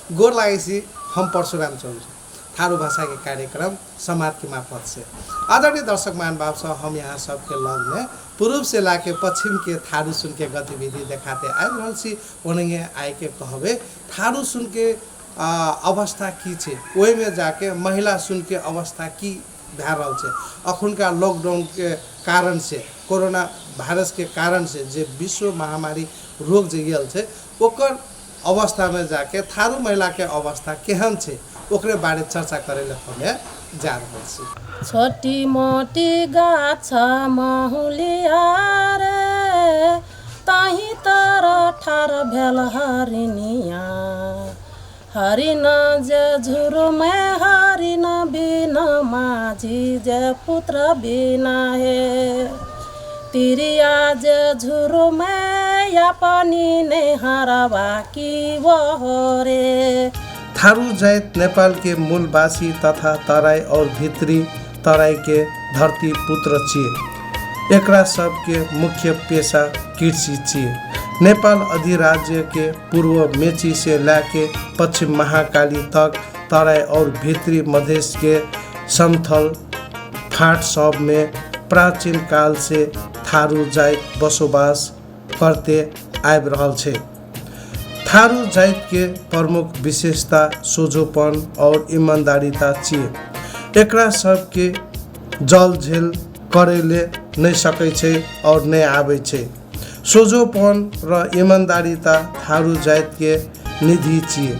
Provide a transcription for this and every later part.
गोर लागेसी हम परशुराम चौधरी थारू भाषा के कार्यक्रम समाज की मार्फत से। आदरणीय दर्शक मान बाप साहब, हम यहाँ सबके लग में पूर्व से लाके पश्चिम के थारू सुन के गतिविधि दिखाते आए रहल सी। ओनगे आए के कहबे थारू सुन के अवस्था की छे, ओहि में जाके महिला सुन के अवस्था की भै रहल छे। अखुन का लॉकडाउन के कारण से, कोरोना वायरस के कारण से जे विश्व महामारी रोग जे गेल छे, ओकर अवस्था में जाके थारू महिला के अवस्था केहन छे ओकरे बारे चर्चा करे ले हमें जा रहल छी। छोटी मोटी गाछ महुलिया रे, ताही तर ठार भेल हरिनिया। हरिन जे झुरु में हरिन बिन माझी जे पुत्र बिना हे। तिरिया जे झुरु में या पानी ने हरवा की वो रे। थारू जात नेपाल के मूलवासी तथा तराई और भित्री तराई के धरती पुत्र छिए। एकरा सब के मुख्य पेशा कृषि छिए। नेपाल अधिराज्य के पूर्व मेची से लाके पश्चिम महाकाली तक तराई और भित्री मधेश के समथल फाट सब में प्राचीन काल से थारू जात बसोबास करते आबि रहल छे। थारू जात के प्रमुख विशेषता सोझोपन और ईमानदारीता छिए। एकरा सब के जल झेल करेले नहीं सकै छे और नहीं आबै छे। सोझोपन र ईमानदारीता थारू जात के निधि छिए।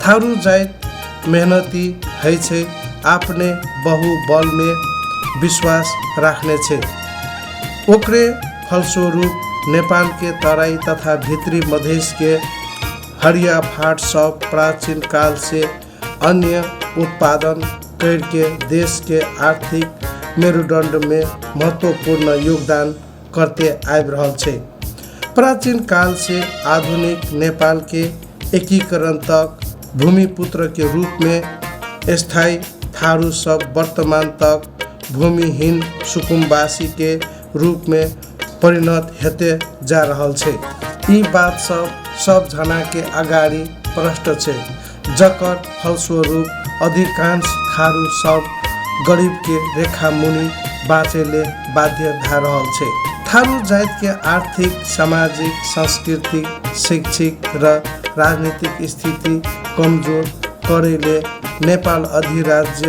थारू जात मेहनती है छे, अपने बहुबल में विश्वास राख्ने छे। ओकरे फलस्वरूप नेपाल के तराई तथा भित्री मधेश के हरिया फाट सब प्राचीन काल से अन्य उत्पादन करके देश के आर्थिक मेरुदंड में महत्वपूर्ण योगदान करते आबि रहल छे। प्राचीन काल से आधुनिक नेपाल के एकीकरण तक भूमिपुत्र के रूप में स्थायी थारू सब वर्तमान तक भूमिहीन सुकुम्बासी के रूप में परिणत हेते जा रहल छे। ई बात सब जना के अगाडि प्रष्ट छे, जकर फलस्वरूप अधिकांश थारू सब गरीब के रेखा मुनि बाँचेले बाध्य भै रहल छे। थारू जात के आर्थिक, सामाजिक, सांस्कृतिक, शैक्षिक र राजनीतिक स्थिति कमजोर करेले नेपाल अधिराज्य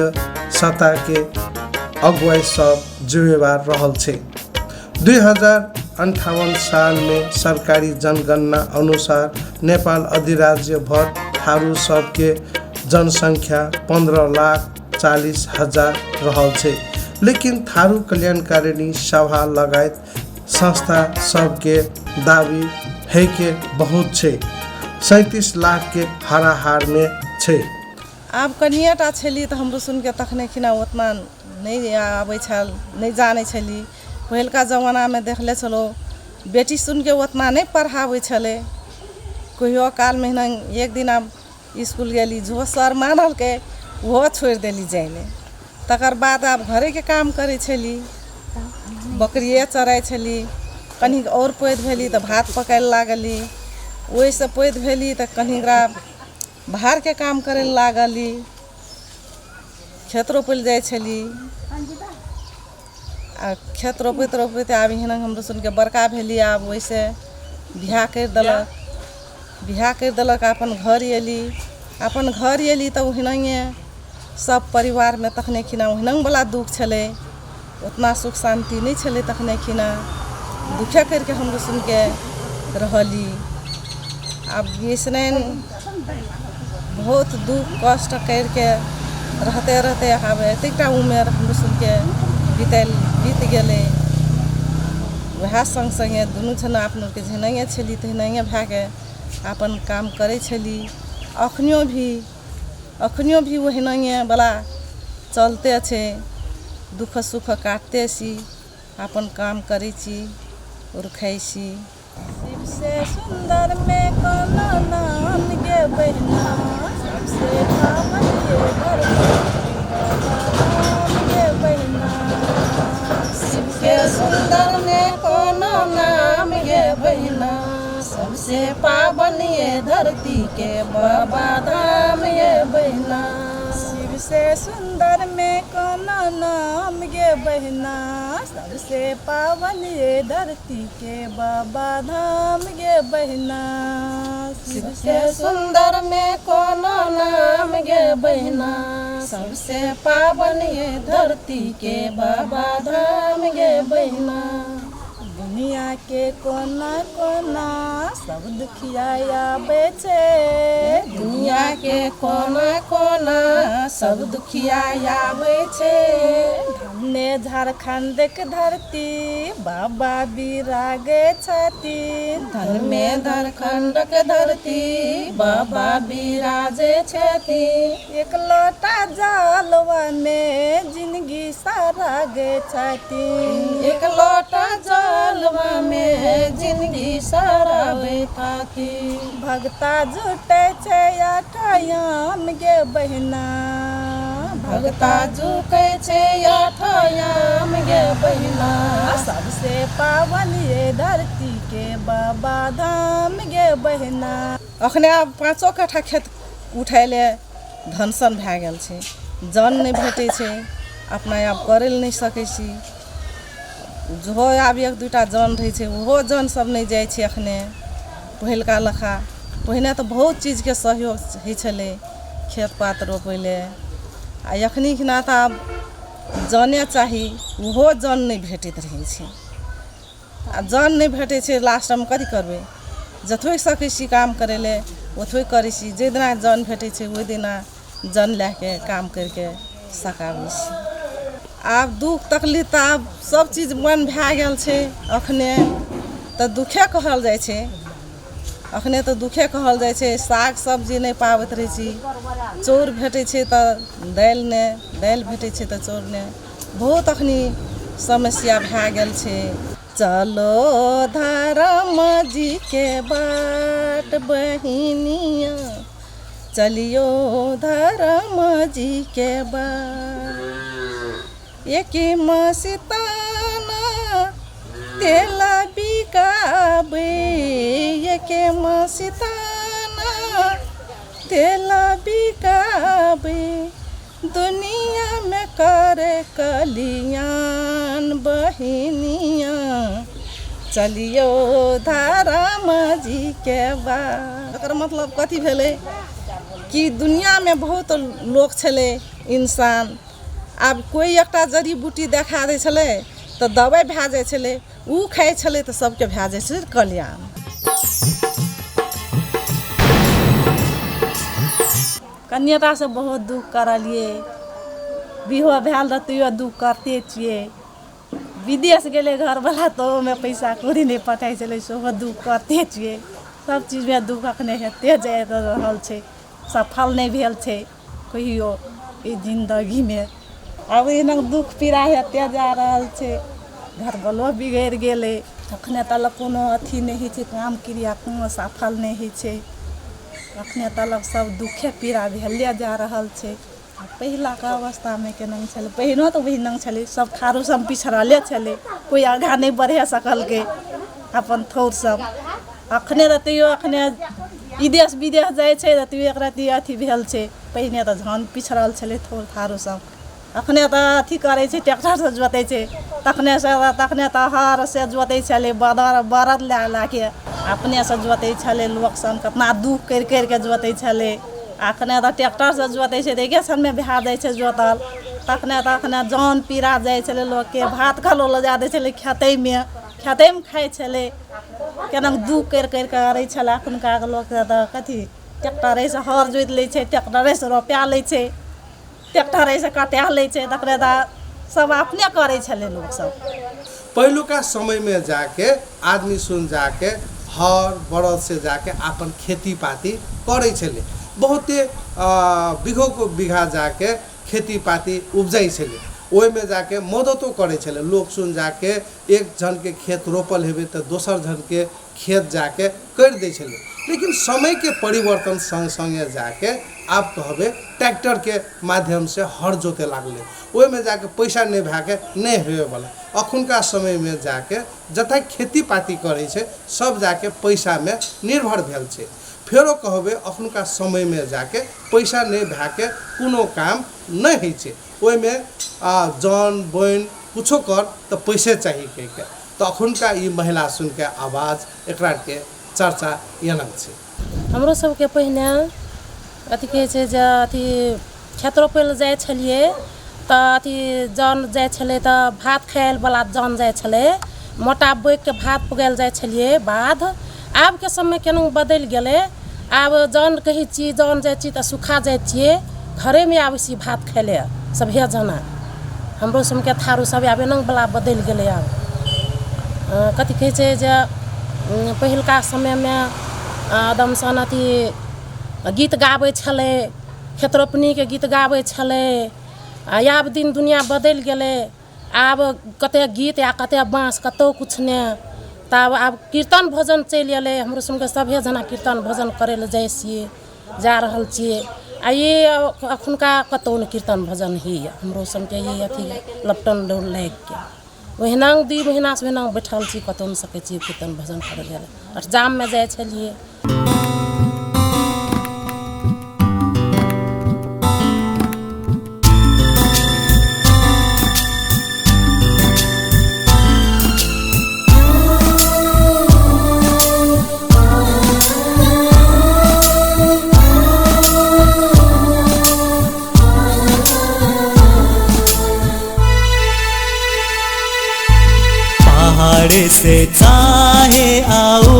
सत्ता के अगुवाई सब जिम्मेवार रहल छे। 2058 साल में सरकारी जनगणना अनुसार नेपाल अधिराज्य भर थारू सब के जनसंख्या 15,40,000 रहल छे। लेकिन थारू कल्याणकारिणी सभा लगायत संस्था सब के दावी है के बहुत छे, 37 लाख के हाराहार में छे। आब कनिएटा छली तो हमरो सुन के तखने खिना उतना नहीं आबै छल, नहीं जाने छली। पहिलका जमाना में देखले चलो बेटी सुन के उतना नहीं पढ़ाबै छले। कहियो काल में एक दिन अब स्कूल गेली, जो सर मानल के वो छोड़ देली जाइले। तकर बाद अब घरे के काम करे छली, बकरिए चराय छली। कहीं और पैद भेली तो भात पकाए लागली। वही से पैद भेली तो कहीं बाहर के काम करे लागली। खेत रोपल जाए छली। आ खेत रोपैत रोपैत आब हिना हमरो सुन के बड़का भेली। आब वैसे बियाह कर देलक। बियाह कर देलक, अपन घर एली। अपन घर एली तो हिनाइए सब परिवार में तखने खिना हिनंग वाला दुख छले, उतना सुख शांति नहीं छले। तखने खिना दुखे करके हमरो सुन के रहली। अब इसने बहुत दुख कष्ट करके रहते रहते अब एतटा उम्र हमरो सुन के बीत गए। वह संग संगे दुनू जना अपन के झेनाइए छली तो हिनाइए भै के अपन काम करे छली। अखनियो भी वो हिनाइए वाला चलते छे, दुख सुख काटते सी, अपन काम करे छी और खाई सी। सबसे सुंदर में कोनो नाम गे बहिना, सबसे पावन गे बहिना। शिव के सुंदर में कोनो नाम गे बहिना, सबसे पावन ये धरती के बाबा धाम। सबसे सुंदर में कोनो नाम गे बहिना, सबसे पावन ये धरती के बाबा धाम गे बहिना। सबसे सुंदर में कोनो नाम गे बहिना, सबसे पावन ये धरती के बाबा धाम गे बहिना। दुनिया के कोना कोना सब दुखिया आवे छे, दुनिया के कोना कोना सब दुखिया आवे छे। हमने झारखंड के धरती बाबा बिरागे छथिन, धन में झारखंड के धरती बाबा बिराजे छथिन। एक लोटा जलवा में जिंदगी सारा गे छथिन, एक लोटा जलवा में जिंदगी सारा बेताती। भगता जुटे छे अठयाम गे बहिना, भगता झुके छे अठयाम गे बहिना। सबसे पावन ये धरती के बाबा धाम गे बहिना। अखने आब 5 कट्ठा खेत उठैले धनसन भए गेल छै, जन नहि भेटै छै, अपना आप करै लए नहि सकै छी। जेहो आब 1-2टा जन रहै छै ओहो जन सब नहि जाइ छै अखने पहिलका लखा। पहिने तऽ बहुत चीजके सहयोग होइ छलै खेत पात रोपै लए, आ एखनी खिना तऽ आब जने चाही ओहो जन नहि भेटैत रहै छै। आ जन नहि भेटै छै लास्टमे कथी करबै, जतबै सकै छी काम करै लए ओतबै करै छी। जाहि दिना जन भेटै छै ओहि दिना जन लए कऽ काम करिके सकाबै छी। आब दुख तकलीफ तऽ आब सब चीज मन भए गेल छै, अखने तऽ दुखे कहल जाइ छै, अखने तऽ दुखे कहल जाइ छै। साग सब्जी नहि पाबैत रहै छी, चाउर भेटै छै तऽ दालि नहि, दालि भेटै छै तऽ चाउर नहि, बहुत अखनी समस्या भए गेल छै। चलो धर्म जी के बाट बहिनिया, चलियो धर्म जी के बाट। एक मस्ताना तेला बिकाबे, एक मस्ताना तेला बिकाबे। दुनिया में करे कल्याण बहिनिया, चलियो धर्म जी के बाट। एकर मतलब कथी भेलै कि दुनिया में बहुत लोक छलै इंसान, आब कोई एकटा जड़ी बूटी देखा दै छलै तऽ दवाइ भए जाइ छलै, ओ खाइ छलै तऽ सबके भए जाइ छलै कल्याण। कन्यादासँ बहुत दुख करलिए, बिहो भेल तऽ तैयो दुख करते छियै। विदेश गेलै घरवला तऽ ओहिमे पैसा कौड़ी नहि पठाइ छलै, सेहो दुख करते छियै। सब चीजमे दुख अखने हेते जा रहल छै, सफल नहि भेल छै कहियो ई जिंदगीमे। अब एना दुख पीड़ा हेते जा रहल छै, घरवलो बिगड़ि गेलै। अखने तलक कोनो अथी नहि होइ छै, काम क्रिया कोनो सफल नहि होइ छै। अखने तलक सब दुखे पीड़ा भेले जा रहल छै। पहिलाके अवस्थामे केना छलै, पहिनो तऽ ओहिना छलै, सब ठारो सब पिछड़ले छलै, कोइ आगाँ नहि बढ़े सकलकै अपन थोड़ सब। अखने तऽ तैयो अखने विदेश जाइ छै तऽ तैयो एक रत्ती अथी भेल छै, पहिने तऽ झन पिछड़ल छलै थोड़ थारो सब। अखने तऽ अथी करै छै, ट्रैक्टरसँ जोतै छै, तखने तऽ हर से जोतै छलै, बरद लए के अपनेसँ जोतै छलै लोक सब, कितना दुख करि के जोतै छलै। अखने तऽ ट्रैक्टरसँ जोतै छै तऽ एके क्षणमे भए जाइ छै जोतल। तखने जान पीड़ा जाइ छलै लोकके, भात खलो लऽ जा दै छलै खेतैमे खाइ छलै, केना दुख करि के करै छलै। एखुनका लोकके तऽ कथी ट्रैक्टरेसँ हर जोति लै छै, ट्रैक्टरेसँ रोपा लै छै, ट्रैक्टरेसँ कटा लै छै, तकरे सब अपने करै छलै लोक सब। पहिलुका समयमे जाके आदमी सुन जाके हर बरद से जाके अपन खेती पाती करै छलै, बहुते बीघो को बीघा जाके खेती पाती उपजै छलै, ओहिमे जाके मददो करै छलै लोक सुन जाके। एक जनके खेत रोपल हेबै तऽ दोसर जनके खेत जाके करि दै छलै। लेकिन समयके परिवर्तन संगे जाके आब कहबै ट्रैक्टरके माध्यमसँ हर जोते लागलै, ओहिमे जाके पैसा नहि भए के नहि होइवला। अखुनका समयमे जाके जतऽ खेती पाती करै छै सब जाके पैसामे निर्भर भेल छै। फेरो कहबे अखनुका समय में जाके पैसा नहीं भाके कोनो काम नहीं है छे ओई में जन बहन कुछो कर तो पैसे चाहिए कह के तो अखनुका ई महिला सुन के आवाज एकरा के चर्चा यनंग छे। हमरो सबके पहिने अथी कहे छै जे अथी खेत रोपै ले जाय छलिए त अथी जन जाय छले त भात खायल वाला जन जाय छले मोटा बोइक के भात पुगायल जाय छलिए बाद आब के समय केना बदल गेले आब जन कही छी जन जाय छी त सुखा जाय छिए घरे में आबै छी भात खाइले सब हे जना हमरो सबके थारू सब आबे नंग वाला बदल गेले आब कथी कहे छै जे पहिलका समय में एकदम सन अथी गीत गाबै छले खेत रोपनी के गीत गाबै छले आब दिन दुनिया बदल गेले आब कते गीत या कते बाँस कतौ कुछ ने तब आब कीर्तन भजन चलि एले हमरो सबके सभे जना कीर्तन भजन करे ले जाइ छिए जा रहल छिए आ ये अखुनका कतौ ने कीर्तन भजन ही हमरो सबके ये अथी लपटन डोल लाग के ओहिना 2 महीना से ओहिना बैठल छी कतौ न सकै छी कीर्तन भजन करे ले अष्टजाम में जाइ छलिए। पहाड़ से चाहे आओ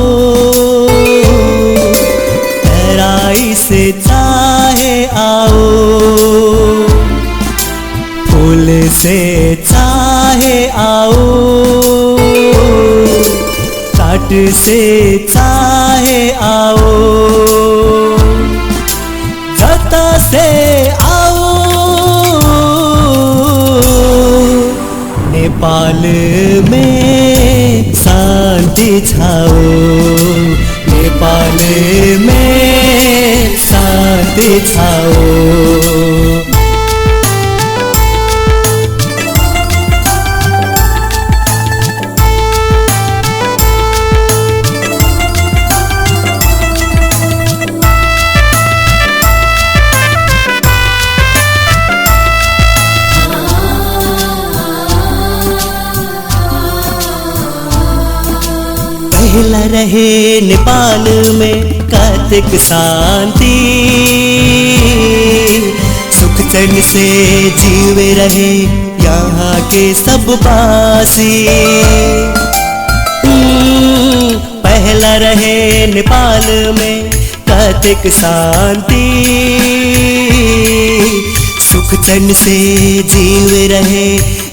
तराई से चाहे आओ फूल से चाहे आओ काट से चाहे आओ जता से आओ नेपाल में शांति छाओ नेपाल में शांति छाओ। पहला रहे नेपाल में कार्तिक शांति सुख चैन से जीवे रहे यहाँ के सब वासी। पहला रहे नेपाल में कार्तिक शांति सुख चैन से जीवे रहे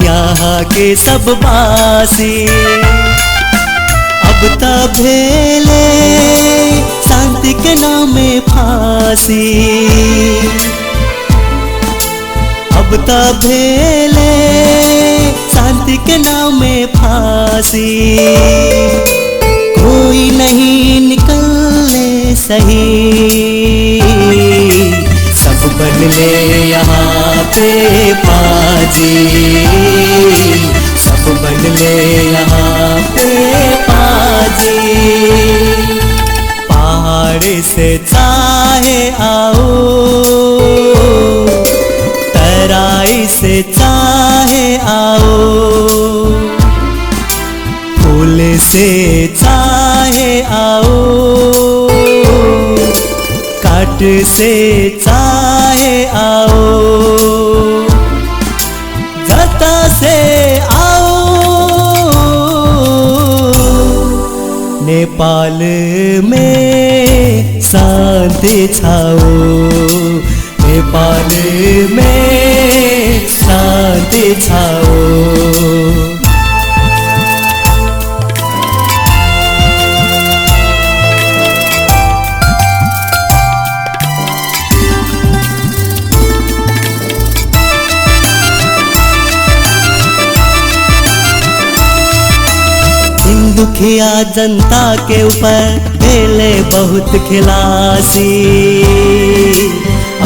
यहाँ के सब वासी। अब ता भेले शांति के नाम में फांसी अब ता भेले शांति के नाम में फांसी कोई नहीं निकलने सही सब बन ले यहाँ पे पाजी सब बन ले यहाँ पे पाजी। पहाड़ से चाहे आओ तराई से चाहे आओ फूल से चाहे आओ काट से चाहे आओ जता से आओ नेपाल में शांति छाओ नेपाल में शांति छाओ। दुखिया जनता के ऊपर भेले बहुत खिलासी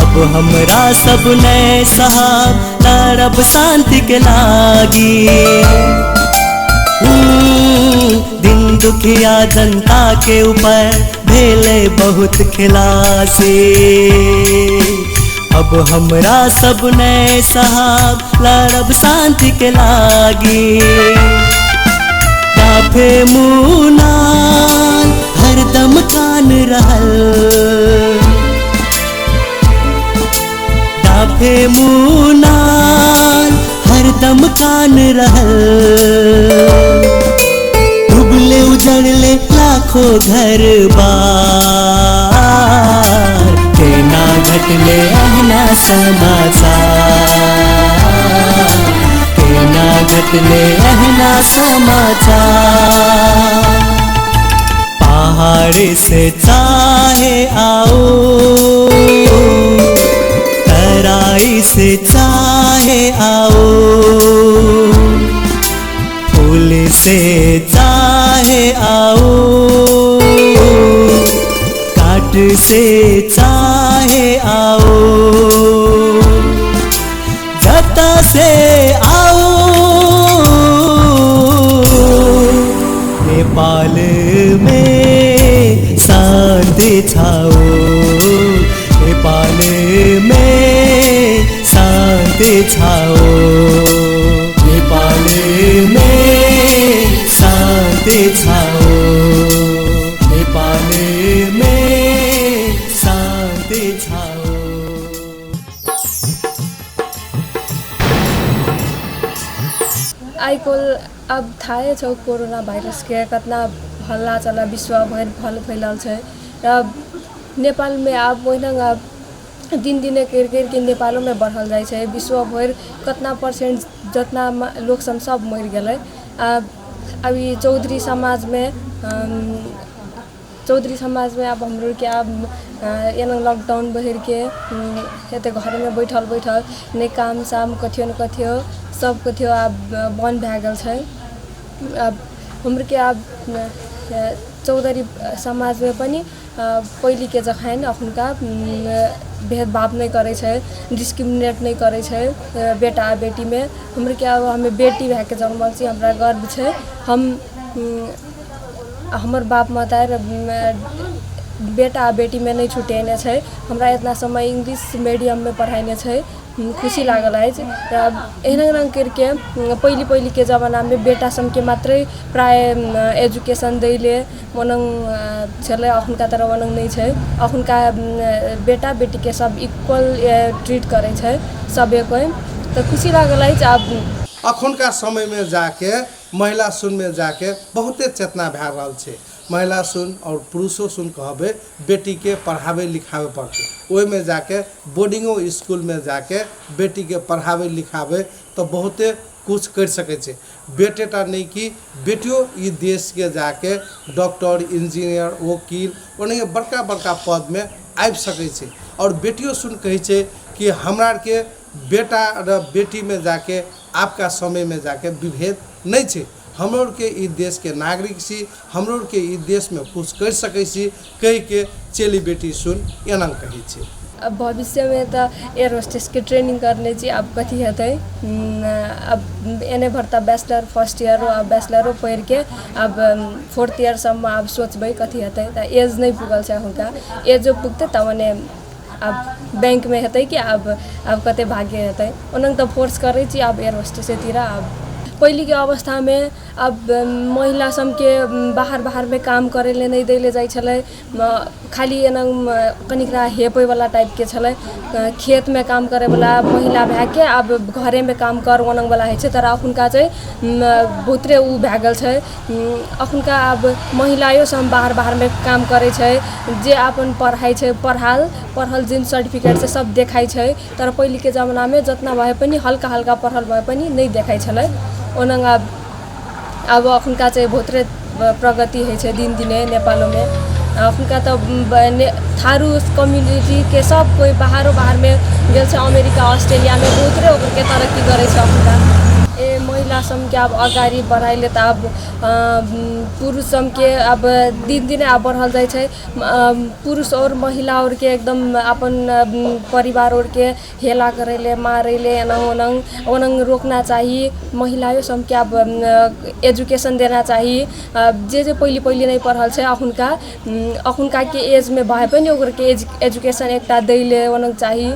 अब हमरा सब ने साहब तरफ शांति के लागी। दिन दुखिया जनता के ऊपर भेले बहुत खिलासी। अब हमरा सब ने साहब लड़ब शांति के लागी। काफे मुनान हरदम कान रहल, काफे मुनान हरदम कान रहल। डूबले उजड़ले लाखों घर बार, केना घटले अहना समाचार, केना घटले अहना समाचार। पहाड़ से चाहे आओ, तराई से चाहे आओ, फूल से चाहे आओ, काट से चाहे आओ, जता से आओ, नेपाल में शांति छाओ, नेपाल में शांति छाओ, नेपाल में शांति छाओ, नेपाल में शांति छाओ। आइकोल अब थाहै छ कोरोना भाइरस के कतना हल्ला चला विश्वभर फैलल छै र नेपाल में अब महिना दिन दिने कर के नेपालों में बढ़ल जाए छै। विश्वभर कतना परसेंट जतना लोग सब मर गए। अब ये चौधरी समाज में अब हम के अब एना लॉकडाउन बहर के हेते घर में बैठल नहीं काम साम कथियो न कथियो सब कथियो अब बंद भए गेल छै। अब हम के अब चौधरी समाज में पनि पहले के जखान अखुनका भेदभाव नहीं करे छै, डिस्क्रिमिनेट नहीं करे छै बेटा बेटी में। हमरे के अब हमें बेटी भए के जन्मल छी, हमरा गर्व छै। हम हमर बाप माता बेटा बेटी में नहीं छुटेने छै। हमरा इतना समय इंग्लिश मीडियम में पढ़ाने छै, खुशी लागल है। एहना करके पहली के ज़माना में बेटा सब के मात्रै प्राय एजुकेशन दैले वनंग चले, अखुनका तरह वनंग नहीं छै। अखुनका बेटा बेटी के सब इक्वल ट्रीट करे छै सबे कोई, तो खुशी लागल है। अब अखुनका समय में जाके महिला सुन में जाके बहुते चेतना भए रहल छै। महिला सुन और पुरुषों सुन कहबे बेटी के पढ़ावे लिखावे पड़ते, ओहि में जाके बोर्डिंगो स्कूल में जाके बेटी के पढ़ावे लिखावे तो बहुते कुछ कर सके छे। बेटेटा नहीं कि बेटियों ये देश के जाके डॉक्टर इंजीनियर वकील ओने बड़का बड़का पद में आबि सके छे। और बेटियों सुन कहे छे कि हमरा के बेटा र बेटी में जाके आपका समय में जाके विभेद नहीं छे। हमरो के ई देश के नागरिक छी, हमरो के ई देश में कुछ कर सकै छी कह के चली बेटी सुन एना कहे छे। अब भविष्य में तो एयर होस्टेस के ट्रेनिंग करने चाहिए। अब कथी हेतै, अब एने भरता बैचलर फर्स्ट ईयर अब बैचलरो पढ़ के अब फोर्थ ईयर सब अब सोचबै कथी हेतै। त एज नहीं पुगल छै हुनका, एज जो पुगते तब ने अब बैंक में हेतै कि अब कते भाग्य हेतै। ओनंग तो फोर्स करे छी अब एयर होस्टेस तिर। अब पहले के अवस्था में अब महिला सब के बाहर में काम करे ले नहीं देले जाय छले, खाली एना कनिकरा हेपे वाला टाइप के छले। खेत में काम करे वाला महिला भए के अब घरे में काम कर वनंग वाला है छै। तर अखुनका चाहिँ बहुतरे उ भए गेल छै। अखुनका अब महिलाओं सब बाहर में काम करे छै, जे अपन पढ़ाई छै पढ़ल जिन सर्टिफिकेट से सब देखाई छै। तर पहले के जमाना में जितना भए पनि हल्का पढ़ल भए पनि नहीं देखाई छले। ओनंग अब अखुनका चाहिँ बहुतरे प्रगति है छै दिन दिने नेपालों में। अखुनका तो थारू कम्युनिटी के सब कोई बाहर में गेल छै, अमेरिका ऑस्ट्रेलिया में बहुतरे ओकर के तरक्की करे छै अखुनका। महिला सम के अब अगाडि बढ़ाइले त अब पुरुष सम के अब दिन दिन अब बढ़ल जाइ छै। पुरुष और महिला और के एकदम अपन परिवार और के हेला करैले मारैले एनंग ओनंग रोकना चाहिए। महिलाओं सम के अब एजुकेशन देना चाहिए। जे पहले पहले नहीं पढ़ल छै अखुनका के एज में भाई पनि ओकर के एजुकेशन एकटा दैले ओनंग चाहिए।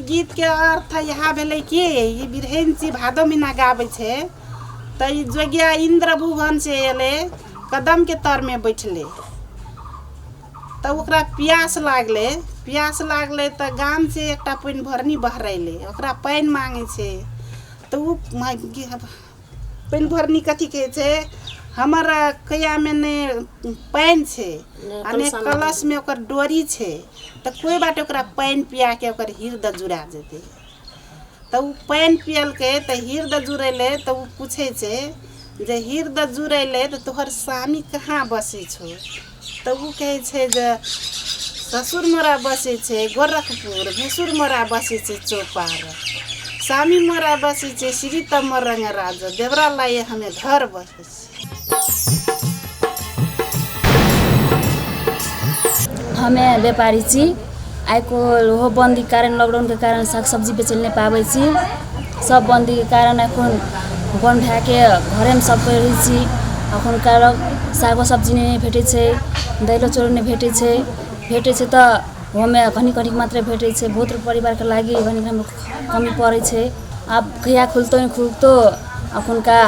गीत के अर्थ यहाँ भेलै कि ई बिरहन सी भादो महीना गाबै छै त ई जोगिया इंद्र भुवन से एले कदम के तर में बैठले त ओकरा प्यास लागले त गाम से एकटा पानी भरनी बहरैले ओकरा पानी मांगे छै त उ पानी भरनी कथी कहे छै हमर कया में ने पानी छै अने कलश में ओकर डोरी छै त कोई बाटे ओकरा पानी पिया के ओकर हृदय जुड़ा जेते त उ पानी पियल के त हृदय जुड़ैले त उ पूछे छै जे हृदय जुड़ैले त तोहर स्वामी कहाँ बसे छौ त उ कहे छै जे ससुर मोरा बसे छै गोरखपुर भसुर मोरा बसे छै चौपार स्वामी मोरा बसे छै श्री तमरंग राज देवरा लाए हमें घर बसे हमें व्यापारी छी आइको हो बंदी के कारण लॉकडाउन के कारण साग सब्जी बेचल नहीं पाबै छी सब बंदी के कारण अखन बन भए के घरे में सब कर रही छी अखन कारण साग सब्जी नहीं भेटे छै दाइलो चोर नहीं भेटे छै त हमें घनी मात्र भेटे छै बहुत परिवार के लागि घनी कमी पड़े छै अब कहिया खुलतो अखन का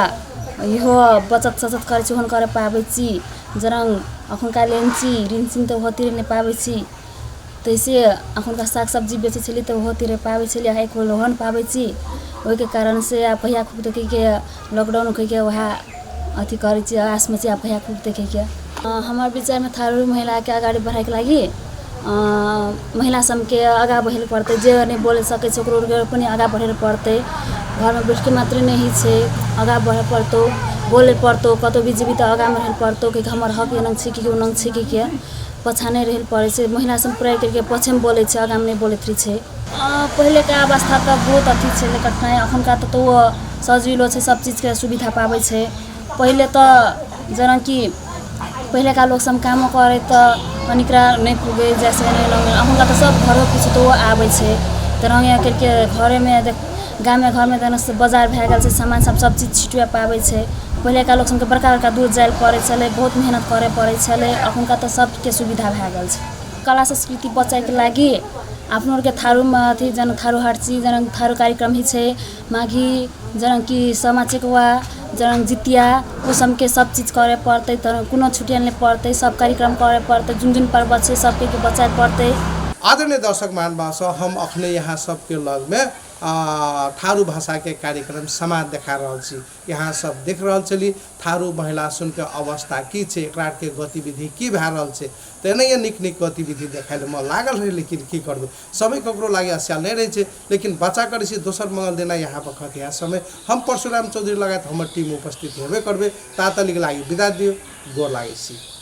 इहो बचत सचत करे छी होन करे पाबै छी जरंग अखन का लेंची ऋण तो होती नहीं पाबै छी तैसे अखन का साग सब्जी बेचे छली तो होती रह पाबै छली हाई को लोहन पाबै छी ओहि के कारण से आप कहिया खुद देखे के लॉकडाउन कह के वहा अथी करे छी आस में आप कहिया खुद देखे के हमार विचार में थारू महिला के आगाड़ी बढ़ाए के लागि महिला सम के आगा बढ़े पड़ते जे नहीं बोले सके छै ओकरो पनि आगा बढ़े पड़ते घर में बैठ के मात्र नहीं छै आगा बढ़े पड़तो बोले पड़तो कतो भी जीवित आगा में रह पड़तो कि हमर हक नंग छी कि नंग छी कि पछाने रह पड़े छै महिला सम प्रयोग करके पछे में बोले छै आगा में नहीं बोले छै पहले का अवस्था तो बहुत अथी छै कठिनाई अखन का तो सजिलो छै सब चीज के सुविधा पाबै छै पहले तो जना कि पहले का लोग सब काम करे तो अनिकरा नहीं पुगे जैसे नहीं अखन का तो सब घरों पीछे तो आबै छै तरह करके घरे में गाँव में घर में देने से बाजार भए गेल छै सामान सब चीज छिटुआ पाबै छै पहले का लोग सबके बड़का दूर जाए पड़े छले बहुत मेहनत करे पड़े छले अखन का तो सबके सुविधा भए गेल छै कला संस्कृति बचाए के लागि आफ्नो के थारू में अथी जन थारू हाटची जन थारू कार्यक्रम ही छै माघी जन की सामा चकेवा जन जितिया वो सब के सब चीज करे पड़ते तर कोनो छुट्टियां नहीं पड़ते सब कार्यक्रम करे पड़ते जुन पर्व छै सबके बचाए पड़ते। आदरणीय दर्शक महानुभाव हम अखने यहाँ सबके लग में थारू भाषा के कार्यक्रम समाज देखा रहल छी। यहाँ सब देख रहल छली थारू महिला सुन के अवस्था की छै, एकरा के गतिविधि की भए रहल छै। तेनाहिए नीक नीक गतिविधि देखाय ले मन लागल रहे, लेकिन की करबै समय ककरो लागे आशा नहीं रहे छै। लेकिन बचा करे छी दोसर मंगल देना यहाँ पर खत यहाँ समय हम परशुराम चौधरी लगायत हमर टीम उपस्थित हेबे करबे। ता तलिक लागि विदा दियो, गोर लागै छी।